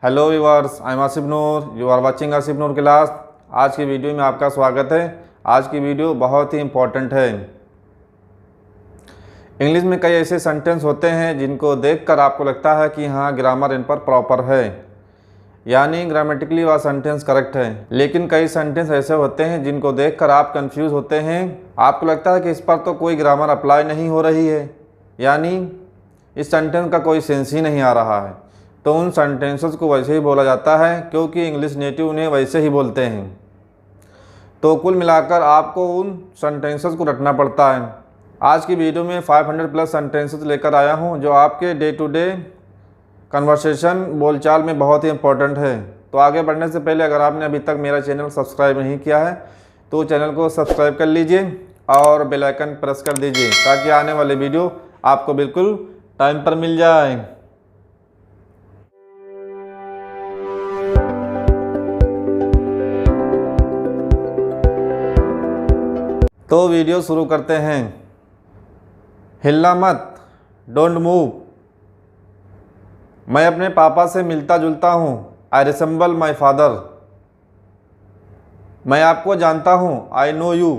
Hello viewers, I am Asif Noor. You are watching Asif Noor class. आज की video में आपका स्वागत है। आज की वीडियो बहुत ही इम्पोर्टेंट है। इंग्लिश में कई ऐसे सेंटेंस होते हैं जिनको देखकर आपको लगता है कि हाँ, ग्रामर इन पर प्रॉपर है, यानी ग्रामेटिकली वह सेंटेंस करेक्ट है। लेकिन कई सेंटेंस ऐसे होते हैं जिनको देखकर आप कंफ्यूज होते हैं। आपको लगता है कि इस पर तो कोई ग्रामर अप्लाई नहीं हो रही है, यानी इस सेंटेंस का कोई सेंस ही नहीं आ रहा है। तो उन सेंटेंसेस को वैसे ही बोला जाता है क्योंकि इंग्लिश नेटिव उन्हें वैसे ही बोलते हैं। तो कुल मिलाकर आपको उन सेंटेंसेस को रटना पड़ता है। आज की वीडियो में 500 प्लस सेंटेंसेस लेकर आया हूं जो आपके डे टू डे कन्वर्सेशन बोलचाल में बहुत ही इंपॉर्टेंट है। तो आगे बढ़ने से पहले अगर आपने अभी तक मेरा चैनल सब्सक्राइब नहीं किया है तो चैनल को सब्सक्राइब कर लीजिए और बेल आइकन प्रेस कर दीजिए ताकि आने वाले वीडियो आपको बिल्कुल टाइम पर मिल जाए। तो वीडियो शुरू करते हैं। हिलना मत, डोंट मूव। मैं अपने पापा से मिलता जुलता हूँ, आई रिसेंबल माई फादर। मैं आपको जानता हूँ, आई नो यू।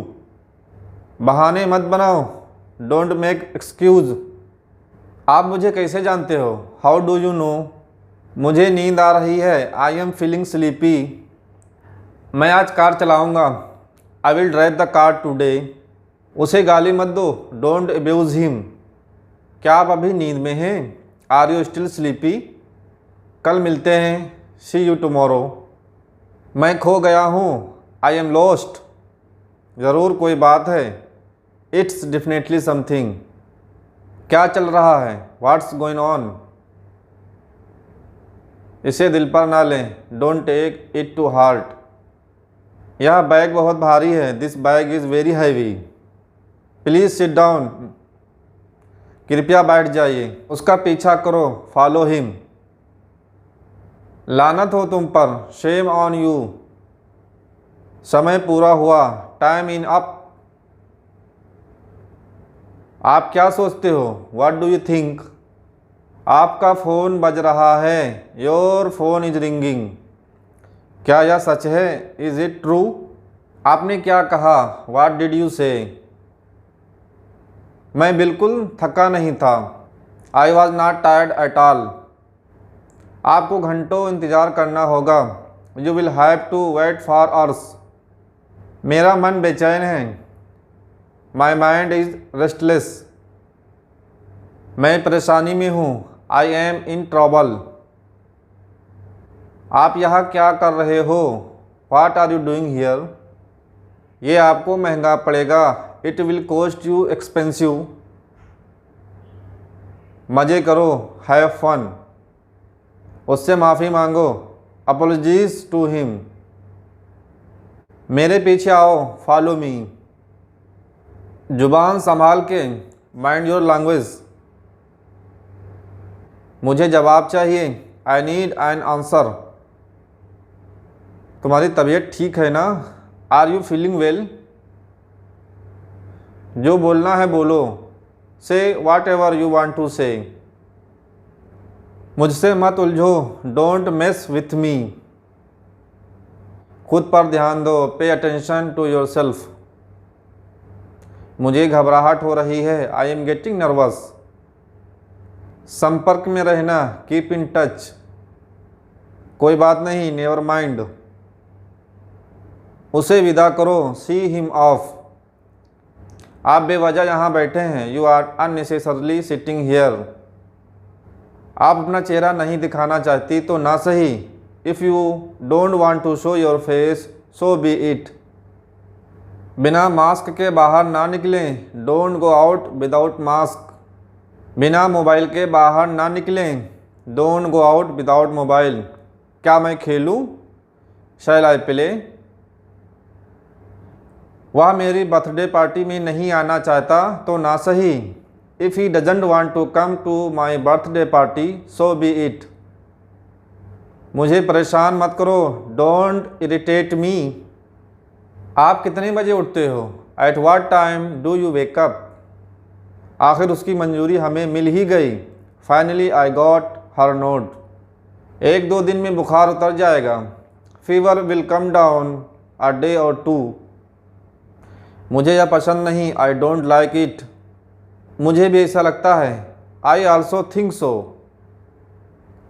बहाने मत बनाओ, डोंट मेक एक्सक्यूज। आप मुझे कैसे जानते हो, हाउ डू यू नो। मुझे नींद आ रही है, आई एम फीलिंग स्लीपी। मैं आज कार चलाऊँगा, I will drive the car today. उसे गाली मत दो, डोंट अब्यूज़ हिम। क्या आप अभी नींद में हैं, आर यू स्टिल स्लीपी। कल मिलते हैं, सी यू टुमारो। मैं खो गया हूँ, आई एम लॉस्ट। ज़रूर कोई बात है, इट्स डेफिनेटली समथिंग। क्या चल रहा है, व्हाट्स गोइंग ऑन। इसे दिल पर ना लें, don't take it to heart. यह बैग बहुत भारी है, this bag is very heavy. Please sit down. कृपया बैठ जाइए, उसका पीछा करो, फॉलो हिम। लानत हो तुम पर, शेम ऑन यू। समय पूरा हुआ, टाइम इन अप। आप क्या सोचते हो, व्हाट डू यू थिंक। आपका फ़ोन बज रहा है, योर फोन इज रिंगिंग। क्या यह सच है, इज़ इट ट्रू। आपने क्या कहा, व्हाट डिड यू से। मैं बिल्कुल थका नहीं था, I was not tired at all. आपको घंटों इंतज़ार करना होगा, you will have to wait for hours. मेरा मन बेचैन है, माई माइंड इज़ रेस्टलेस। मैं परेशानी में हूँ, आई एम इन ट्रबल। आप यहाँ क्या कर रहे हो, what are you doing here. ये आपको महंगा पड़ेगा, it will cost you expensive. मज़े करो, हैव फन। उससे माफ़ी मांगो, अपोलॉजीज टू हिम। मेरे पीछे आओ, फॉलो मी। जुबान संभाल के, माइंड योर लैंग्वेज। मुझे जवाब चाहिए, आई नीड एन आंसर। तुम्हारी तबीयत ठीक है ना, आर यू फीलिंग वेल। जो बोलना है बोलो, से वाट एवर यू वांट टू से। मुझसे मत उलझो, डोंट मेस विथ मी। खुद पर ध्यान दो, pay attention to your self. मुझे घबराहट हो रही है, आई एम गेटिंग नर्वस। संपर्क में रहना, कीप इन टच। कोई बात नहीं, नेवर माइंड। उसे विदा करो, सी हिम ऑफ। आप बेवजह यहाँ बैठे हैं, you are unnecessarily sitting here. आप अपना चेहरा नहीं दिखाना चाहती तो ना सही, if you don't want to show your face so be it. बिना मास्क के बाहर ना निकलें, don't go out without mask. बिना मोबाइल के बाहर ना निकलें, don't go out without mobile. क्या मैं खेलूँ, शैल आई प्ले। वह मेरी बर्थडे पार्टी में नहीं आना चाहता तो ना सही, if he doesn't want to come to my birthday party so be it. मुझे परेशान मत करो, डोंट इरिटेट मी। आप कितने बजे उठते हो, at what time do you wake up. आखिर उसकी मंजूरी हमें मिल ही गई, finally I got her note. एक दो दिन में बुखार उतर जाएगा। Fever will come down a day और टू। मुझे यह पसंद नहीं, आई डोंट लाइक इट। मुझे भी ऐसा लगता है, आई ऑल्सो थिंक सो।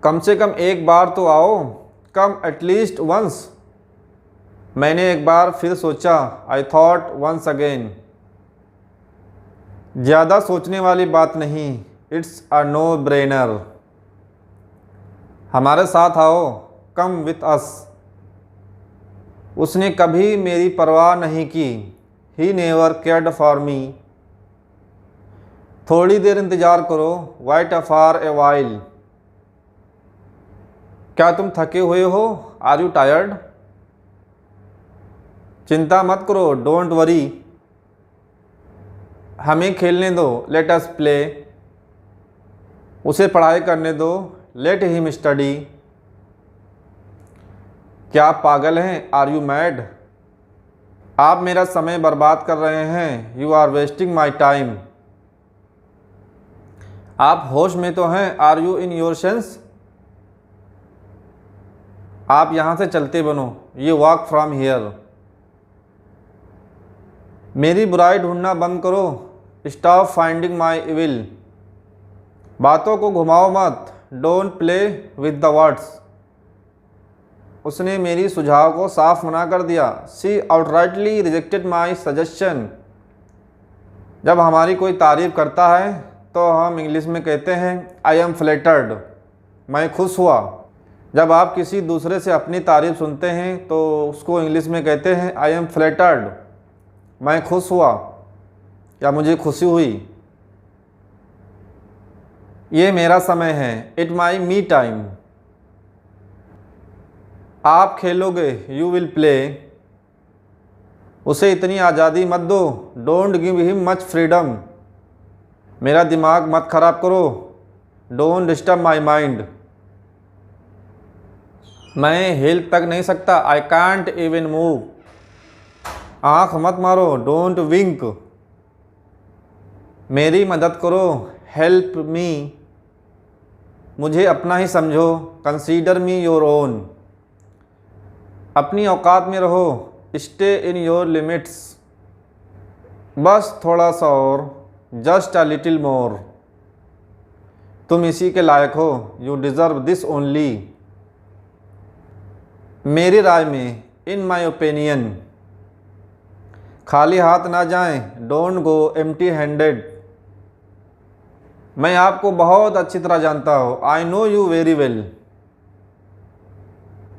कम से कम एक बार तो आओ, कम एटलीस्ट वंस। मैंने एक बार फिर सोचा, आई थॉट वंस अगेन। ज़्यादा सोचने वाली बात नहीं, इट्स अ नो ब्रेनर। हमारे साथ आओ, कम विथ अस। उसने कभी मेरी परवाह नहीं की, he never cared for me. थोड़ी देर इंतज़ार करो, वाइट फॉर ए वाइल। क्या तुम थके हुए हो, आर यू टायर्ड? चिंता मत करो, डोंट वरी। हमें खेलने दो, लेट अस प्ले। उसे पढ़ाई करने दो, लेट हिम स्टडी। क्या आप पागल हैं, आर यू मैड? आप मेरा समय बर्बाद कर रहे हैं, you are wasting my time. आप होश में तो हैं, are you in your sense? आप यहाँ से चलते बनो, ये वॉक फ्रॉम हियर। मेरी बुराई ढूंढना बंद करो, स्टॉप फाइंडिंग माई इविल। बातों को घुमाओ मत, don't play with the words. उसने मेरी सुझाव को साफ मना कर दिया, she outrightly rejected my suggestion. जब हमारी कोई तारीफ़ करता है तो हम इंग्लिश में कहते हैं, आई एम फ्लेटर्ड, मैं खुश हुआ। जब आप किसी दूसरे से अपनी तारीफ़ सुनते हैं तो उसको इंग्लिश में कहते हैं, आई एम फ्लेटर्ड, मैं खुश हुआ या मुझे खुशी हुई। ये मेरा समय है, इट माई मी टाइम। आप खेलोगे, यू विल प्ले। उसे इतनी आज़ादी मत दो, don't give him much freedom. मेरा दिमाग मत खराब करो, डोंट डिस्टर्ब माई माइंड। मैं हिल तक नहीं सकता, आई कांट इवन मूव। आँख मत मारो, डोंट विंक। मेरी मदद करो, हेल्प मी। मुझे अपना ही समझो, कंसीडर मी योर ओन। अपनी औकात में रहो, स्टे इन योर लिमिट्स। बस थोड़ा सा और, जस्ट अ लिटिल मोर। तुम इसी के लायक हो, यू डिज़र्व दिस ओनली। मेरी राय में, इन माई ओपिनियन, खाली हाथ ना जाएं, डोंट गो एम्प्टी हैंडेड। मैं आपको बहुत अच्छी तरह जानता हूँ, I know you very well.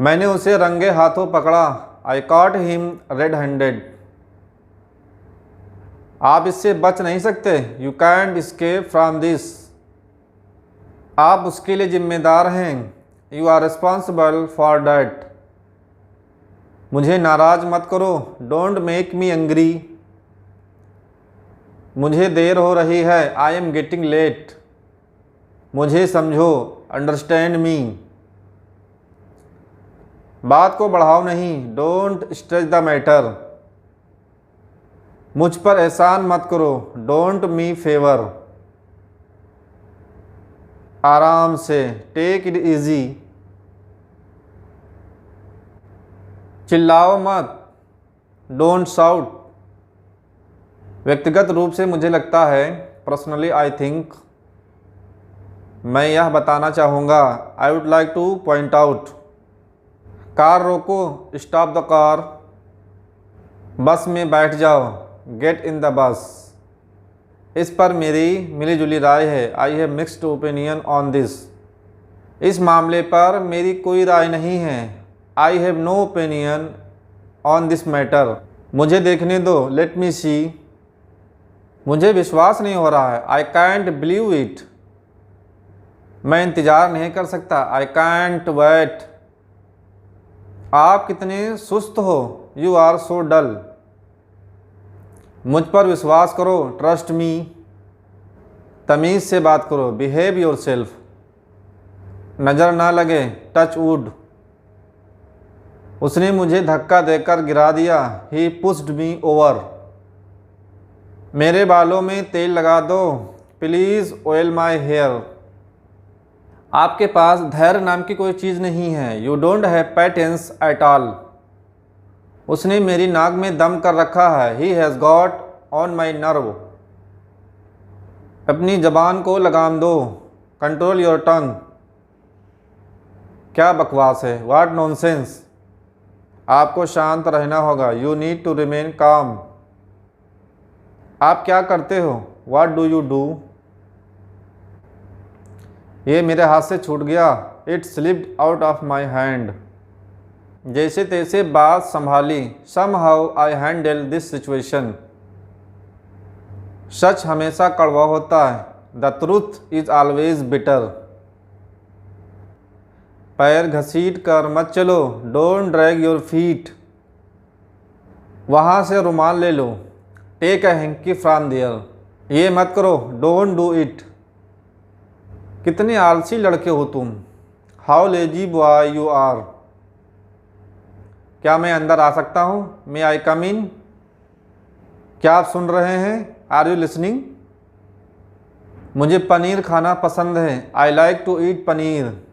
मैंने उसे रंगे हाथों पकड़ा, I caught him red handed. आप इससे बच नहीं सकते, you can't escape from this. आप उसके लिए जिम्मेदार हैं, you are responsible for that. मुझे नाराज़ मत करो, डोंट मेक मी एंग्री। मुझे देर हो रही है, आई एम गेटिंग लेट। मुझे समझो, अंडरस्टैंड मी। बात को बढ़ाओ नहीं, डोंट स्ट्रेच द मैटर। मुझ पर एहसान मत करो, डोंट मी फेवर। आराम से, टेक इट इजी। चिल्लाओ मत, डोंट शाउट। व्यक्तिगत रूप से मुझे लगता है, पर्सनली आई थिंक, मैं यह बताना चाहूँगा, I would like two point out. Car रोको, स्टॉप द कार। बस में बैठ जाओ, गेट इन द बस। इस पर मेरी मिली जुली राय है, I have mixed opinion on this. इस मामले पर मेरी कोई राय नहीं है, I have no opinion on this matter. मुझे देखने दो, लेट मी सी। मुझे विश्वास नहीं हो रहा है, आई कैंट बिलीव इट। मैं इंतज़ार नहीं कर सकता, आई कैंट वेट। आप कितने सुस्त हो, यू आर सो डल। मुझ पर विश्वास करो, ट्रस्ट मी। तमीज़ से बात करो, बिहेव योर सेल्फ। नज़र ना लगे, टच वुड। उसने मुझे धक्का देकर गिरा दिया, ही पुश्ड मी ओवर। मेरे बालों में तेल लगा दो, प्लीज़ ऑयल माई हेयर। आपके पास धैर्य नाम की कोई चीज़ नहीं है। You don't have patience at all. उसने मेरी नाक में दम कर रखा है। He has got on my nerve. अपनी ज़बान को लगाम दो। Control your tongue. क्या बकवास है। What nonsense. आपको शांत रहना होगा। यू नीड टू रिमेन काम। आप क्या करते हो। What do you do. ये मेरे हाथ से छूट गया। It slipped out of my hand. जैसे तैसे बात संभाली। Somehow I handle this situation. सच हमेशा कड़वा होता है। The truth is always bitter. पैर घसीट कर मत चलो। Don't drag your feet. वहाँ से रुमाल ले लो। Take a hankie from there. ये मत करो। Don't do it. कितने आलसी लड़के हो तुम। How lazy boy you are. क्या मैं अंदर आ सकता हूँ। मे आई कम इन। क्या आप सुन रहे हैं। Are you listening. मुझे पनीर खाना पसंद है। I like to eat paneer.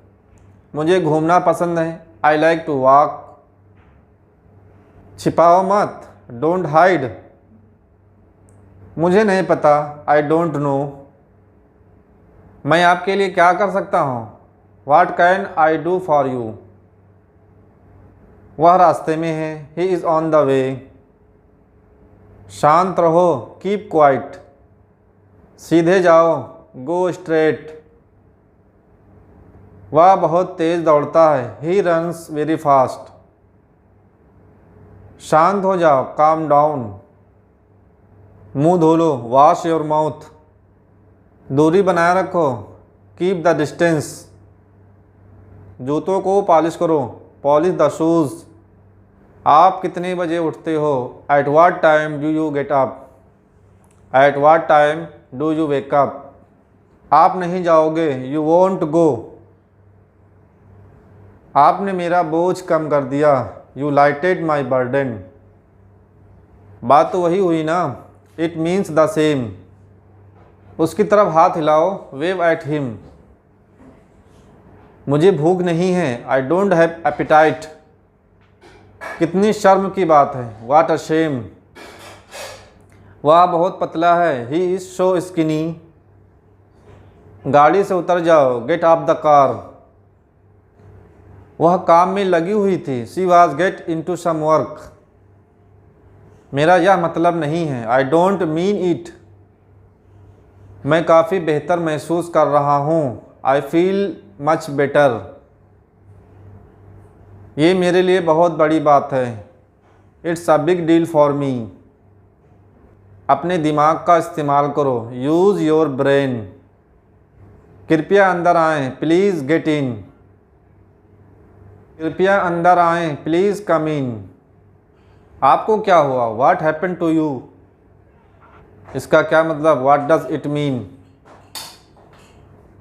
मुझे घूमना पसंद है। I like to walk. छिपाओ मत। Don't hide. मुझे नहीं पता। I don't know. मैं आपके लिए क्या कर सकता हूँ। What can I do for you. वह रास्ते में है। He is on the way. शांत रहो। Keep quiet. सीधे जाओ। Go straight. वह बहुत तेज़ दौड़ता है। He runs very fast. शांत हो जाओ। Calm down. मुंह धो लो। Wash your mouth. दूरी बनाए रखो। Keep the distance. जूतों को पॉलिश करो। Polish the shoes. आप कितने बजे उठते हो। At what time do you get up. At what time do you wake up. आप नहीं जाओगे। You won't go. आपने मेरा बोझ कम कर दिया। You lighted my burden. बात तो वही हुई ना। It means the same. उसकी तरफ हाथ हिलाओ। Wave at him. मुझे भूख नहीं है। I don't have appetite. कितनी शर्म की बात है। What a shame. वह बहुत पतला है। He is so skinny. गाड़ी से उतर जाओ। Get off the car. वह काम में लगी हुई थी। She was get in to some work. मेरा यह मतलब नहीं है। I don't mean it. मैं काफ़ी बेहतर महसूस कर रहा हूँ। I feel much better. ये मेरे लिए बहुत बड़ी बात है। It's a big deal for me. अपने दिमाग का इस्तेमाल करो। Use your brain. कृपया अंदर आएं। Please get in. कृपया अंदर आएं। Please come in. आपको क्या हुआ। What happen to you. इसका क्या मतलब। What does it mean.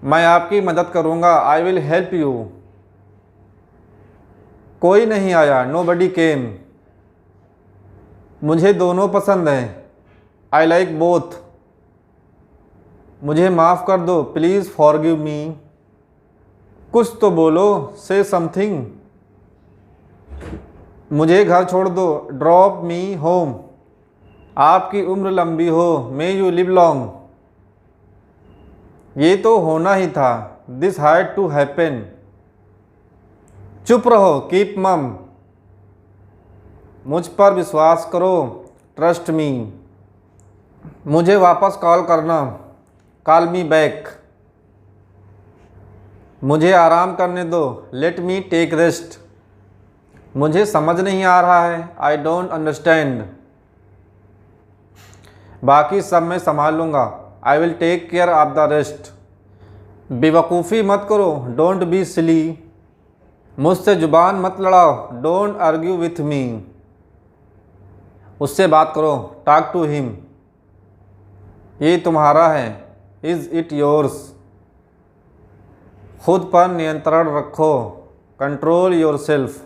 मैं आपकी मदद करूँगा। I will help you. कोई नहीं आया। Nobody came. मुझे दोनों पसंद हैं। I like both. मुझे माफ़ कर दो। Please forgive me. कुछ तो बोलो। Say something. मुझे घर छोड़ दो। Drop me home. आपकी उम्र लंबी हो। May you live long. ये तो होना ही था। This had to happen. चुप रहो। Keep mum. मुझ पर विश्वास करो। Trust me. मुझे वापस कॉल करना। Call me back. मुझे आराम करने दो। Let me take rest. मुझे समझ नहीं आ रहा है। I don't understand. बाकी सब मैं संभाल लूँगा। I will take care of the rest. बेवकूफ़ी मत करो। Don't be silly. मुझसे जुबान मत लड़ाओ। Don't argue with me. उससे बात करो। Talk to him. ये तुम्हारा है। Is it yours. खुद पर नियंत्रण रखो। Control yourself.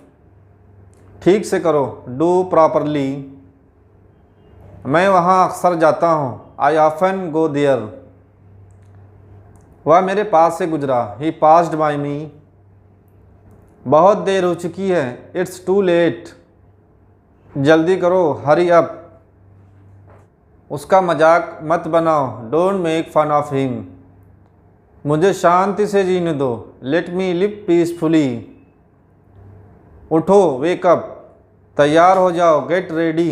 ठीक से करो। Do properly. मैं वहाँ अक्सर जाता हूँ। I often go there. वह मेरे पास से गुजरा। He passed by me. बहुत देर हो चुकी है। It's too late. जल्दी करो, हरी अप। उसका मजाक मत बनाओ, don't make fun of him. मुझे शांति से जीने दो, लेट मी लिव पीसफुली। उठो, वेक अप। तैयार हो जाओ, गेट रेडी।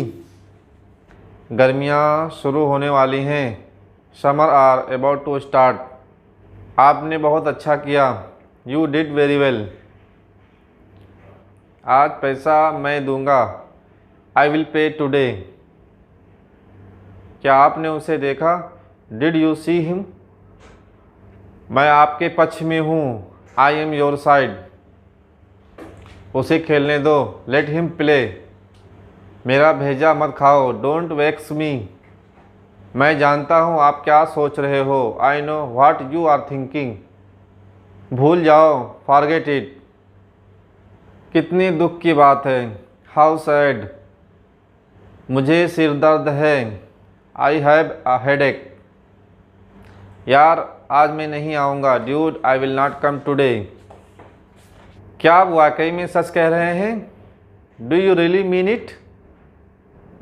गर्मियाँ शुरू होने वाली हैं। Summer are about to start. आपने बहुत अच्छा किया। You did very well. आज पैसा मैं दूंगा। I will pay today. क्या आपने उसे देखा? Did you see him? मैं आपके पक्ष में हूँ। I am your side. उसे खेलने दो, लेट हिम प्ले। मेरा भेजा मत खाओ, डोंट वेक्स मी। मैं जानता हूँ आप क्या सोच रहे हो। I know what you are thinking. भूल जाओ, फॉरगेट इट। कितनी दुख की बात है। How sad. मुझे सिर दर्द है। I have a headache. यार आज मैं नहीं आऊँगा। Dude I will not come today. क्या आप वाकई में सच कह रहे हैं? Do you really mean it?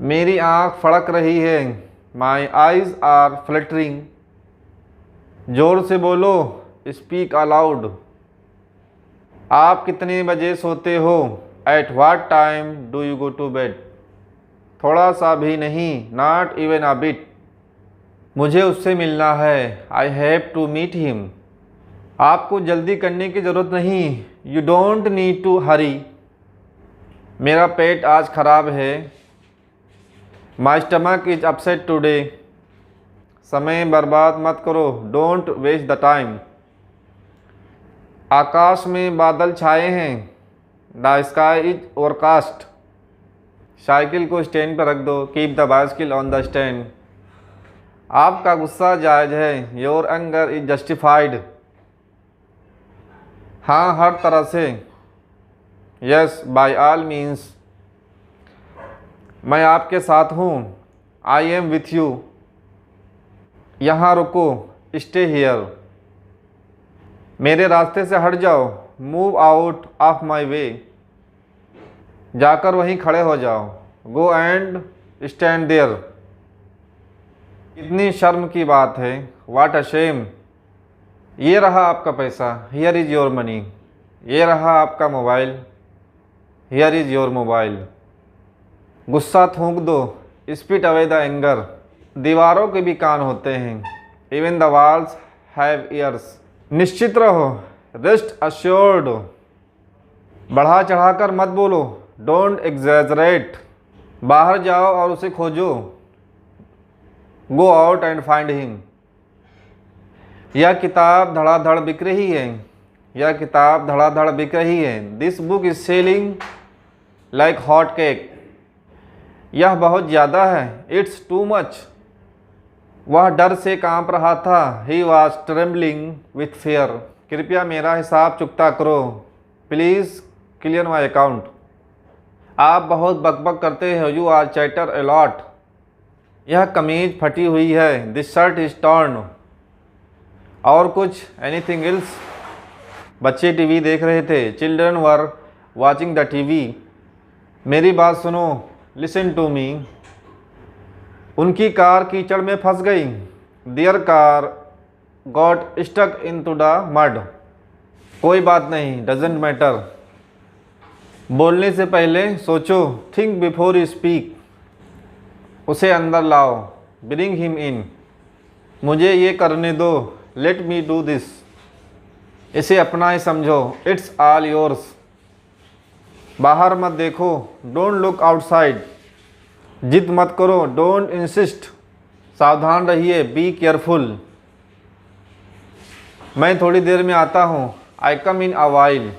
मेरी आँख फड़क रही है। My eyes are fluttering. जोर से बोलो, स्पीक अलाउड। आप कितने बजे सोते हो? At what time do you go to bed? थोड़ा सा भी नहीं, नॉट इवन अ बिट। मुझे उससे मिलना है। I have to meet him. आपको जल्दी करने की ज़रूरत नहीं। You don't need to hurry. मेरा पेट आज ख़राब है। My stomach is upset today. समय बर्बाद मत करो, डोंट वेस्ट द टाइम। आकाश में बादल छाए हैं। The sky is overcast. Cycle को स्टैंड पर रख दो, keep the bicycle on the stand. आपका गुस्सा जायज़ है। Your anger is justified. हाँ, हर तरह से। Yes, by all means. मैं आपके साथ हूँ। I am with you. यहाँ रुको, स्टे हियर। मेरे रास्ते से हट जाओ, move out of my way. जाकर वहीं खड़े हो जाओ, गो एंड स्टैंड देयर। कितनी शर्म की बात है। What a Shem. ये रहा आपका पैसा, हियर इज़ योर मनी। ये रहा आपका mobile, here is your mobile. गुस्सा थूक दो, स्पिट अवे द एंगर। दीवारों के भी कान होते हैं। Even the walls have years. निश्चित रहो, रेस्ट अश्योर्ड। बढ़ा चढ़ाकर मत बोलो, डोंट एग्जैजरेट। बाहर जाओ और उसे खोजो, go out and find him. यह किताब धड़ाधड़ बिक रही है। यह किताब धड़ाधड़ बिक रही है। This book is selling like hot cake. यह बहुत ज़्यादा है। It's too much. वह डर से कांप रहा था। He was trembling with fair. कृपया मेरा हिसाब चुकता करो, प्लीज़ क्लियर माई अकाउंट। आप बहुत बकबक करते हो। You are chatter a lot. यह कमीज फटी हुई है। This shirt is torn. और कुछ? Anything else? बच्चे टीवी देख रहे थे। Children were watching the TV. मेरी बात सुनो, लिसन टू मी। उनकी कार कीचड़ में फंस गई। Their car got stuck in to the mud. कोई बात नहीं, डजेंट मैटर। बोलने से पहले सोचो, थिंक बिफोर यू स्पीक। उसे अंदर लाओ, ब्रिंग हिम इन। मुझे ये करने दो, लेट मी डू दिस। इसे अपना ही समझो, इट्स ऑल योर्स। बाहर मत देखो, डोंट लुक आउटसाइड। जिद मत करो, डोंट इंसिस्ट। सावधान रहिए, बी केयरफुल। मैं थोड़ी देर में आता हूँ, आई कम इन अ वाइल।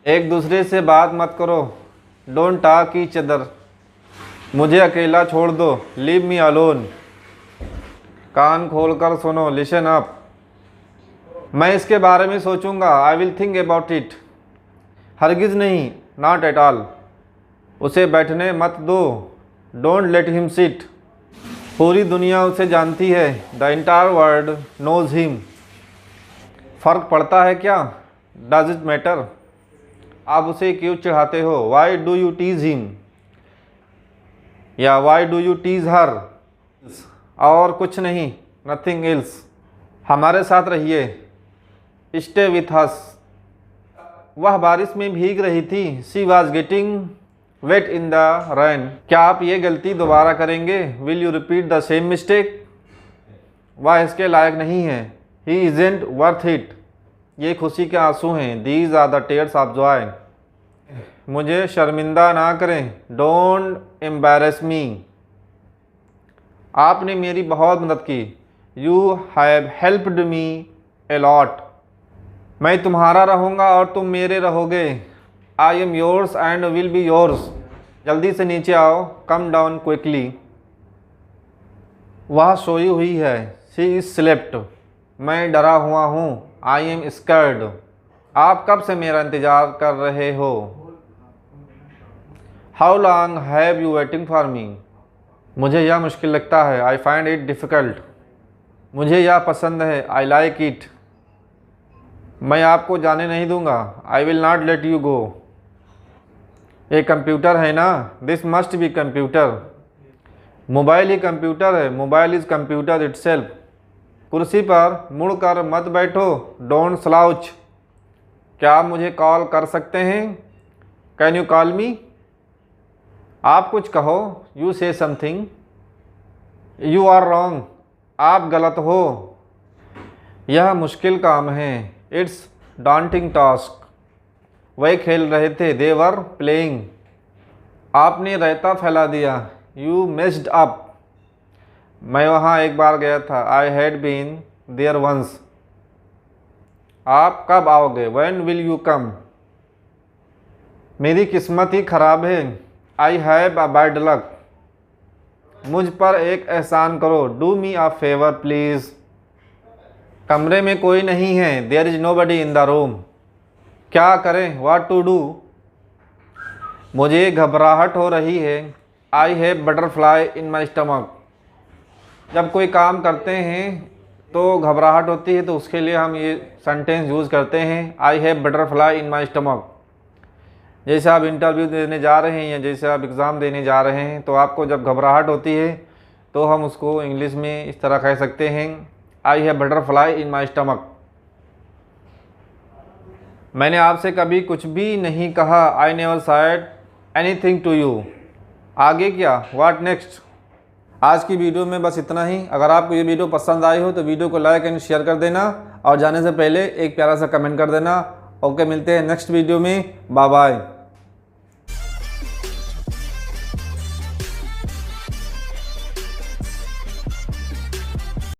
एक दूसरे से बात मत करो, डोंट टॉक ईच अदर। मुझे अकेला छोड़ दो, लीव मी अलोन। कान खोलकर सुनो, लिसन अप। मैं इसके बारे में सोचूंगा, I will think about it. हरगिज़ नहीं, नॉट एट ऑल। उसे बैठने मत दो, डोंट लेट हिम सिट। पूरी दुनिया उसे जानती है, the entire world knows him. फ़र्क पड़ता है क्या? Does it matter? आप उसे क्यों चिढ़ाते हो? Why do you tease him? या why do you tease her? और कुछ नहीं, नथिंग एल्स। हमारे साथ रहिए, स्टे विथ अस। वह बारिश में भीग रही थी, she was getting wait in the rain. क्या आप ये गलती दोबारा करेंगे? Will you repeat the same mistake? वह इसके लायक नहीं है, ही इजेंट वर्थ इट। ये खुशी के आंसू हैं, these are the tears of joy. मुझे शर्मिंदा ना करें, डोंट एम्बैरेस मी। आपने मेरी बहुत मदद की, you have helped me a lot. मैं तुम्हारा रहूँगा और तुम मेरे रहोगे। I am yours and will be yours. जल्दी से नीचे आओ, कम डाउन क्विकली। वह सोई हुई है, शी इज स्लेप्ट। मैं डरा हुआ हूँ, आई एम स्कर्ड। आप कब से मेरा इंतज़ार कर रहे हो? How long have you waiting for me? मुझे यह मुश्किल लगता है, आई फाइंड इट डिफ़िकल्ट। मुझे यह पसंद है, आई लाइक इट। मैं आपको जाने नहीं दूंगा, I will not let you go. ये कंप्यूटर है ना, this must be computer. Mobile he computer है, मोबाइल इज़ कंप्यूटर इटसेल्फ। कुर्सी पर मुड़कर मत बैठो, डोंट स्लाउच। क्या आप मुझे कॉल कर सकते हैं? कैन यू कॉल मी? आप कुछ कहो, यू से समथिंग। यू आर रॉन्ग, आप गलत हो। यह मुश्किल काम है, इट्स डॉन्टिंग टास्क। वह खेल रहे थे, दे वर प्लेइंग। आपने रायता फैला दिया, यू मेस्ड अप। मैं वहाँ एक बार गया था, I had been there once. आप कब आओगे? When will you come? मेरी किस्मत ही खराब है, I have a bad luck. मुझ पर एक एहसान करो, do me a favour please. कमरे में कोई नहीं है, there is nobody in the room. क्या करें? What to do? मुझे घबराहट हो रही है, I have butterfly in my stomach. जब कोई काम करते हैं तो घबराहट होती है, तो उसके लिए हम ये सेंटेंस यूज़ करते हैं, I have butterfly in my stomach. जैसे आप इंटरव्यू देने जा रहे हैं या जैसे आप एग्ज़ाम देने जा रहे हैं, तो आपको जब घबराहट होती है तो हम उसको इंग्लिश में इस तरह कह सकते हैं, I have butterfly in my stomach. मैंने आपसे कभी कुछ भी नहीं कहा, I never said anything to you. आगे क्या? What next? आज की वीडियो में बस इतना ही। अगर आपको ये वीडियो पसंद आई हो तो वीडियो को लाइक एंड शेयर कर देना, और जाने से पहले एक प्यारा सा कमेंट कर देना। ओके, मिलते हैं नेक्स्ट वीडियो में। Bye bye.